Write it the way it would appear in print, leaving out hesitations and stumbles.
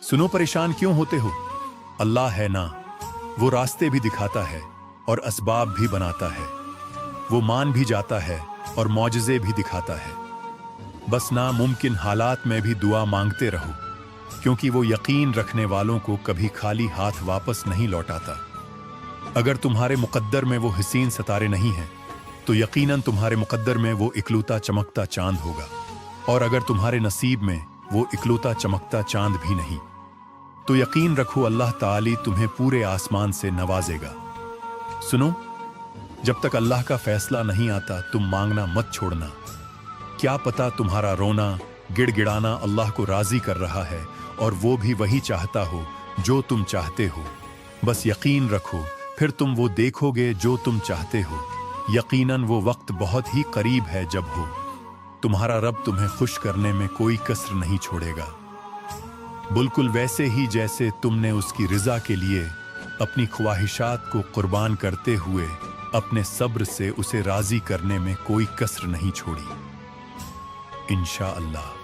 सुनो, परेशान क्यों होते हो? अल्लाह है ना, वो रास्ते भी दिखाता है और असबाब भी बनाता है। वो मान भी जाता है और मौजज़े भी दिखाता है। बस नामुमकिन हालात में भी दुआ मांगते रहो, क्योंकि वो यकीन रखने वालों को कभी खाली हाथ वापस नहीं लौटाता। अगर तुम्हारे मुकद्दर में वो हसीन सितारे नहीं हैं, तो यकीनन तुम्हारे मुकद्दर में वो इकलौता चमकता चांद होगा। और अगर तुम्हारे नसीब में वो इकलौता चमकता चांद भी नहीं, तो यकीन रखो अल्लाह ताली तुम्हें पूरे आसमान से नवाजेगा। सुनो, जब तक अल्लाह का फैसला नहीं आता तुम मांगना मत छोड़ना। क्या पता तुम्हारा रोना गिड़गिड़ाना अल्लाह को राजी कर रहा है और वो भी वही चाहता हो जो तुम चाहते हो। बस यकीन रखो, फिर तुम वो देखोगे जो तुम चाहते हो। यकीनन वो वक्त बहुत ही करीब है जब हो तुम्हारा रब तुम्हें खुश करने में कोई कसर नहीं छोड़ेगा, बिल्कुल वैसे ही जैसे तुमने उसकी रिजा के लिए अपनी ख्वाहिशात को कुर्बान करते हुए अपने सब्र से उसे राजी करने में कोई कसर नहीं छोड़ी। इंशाअल्लाह।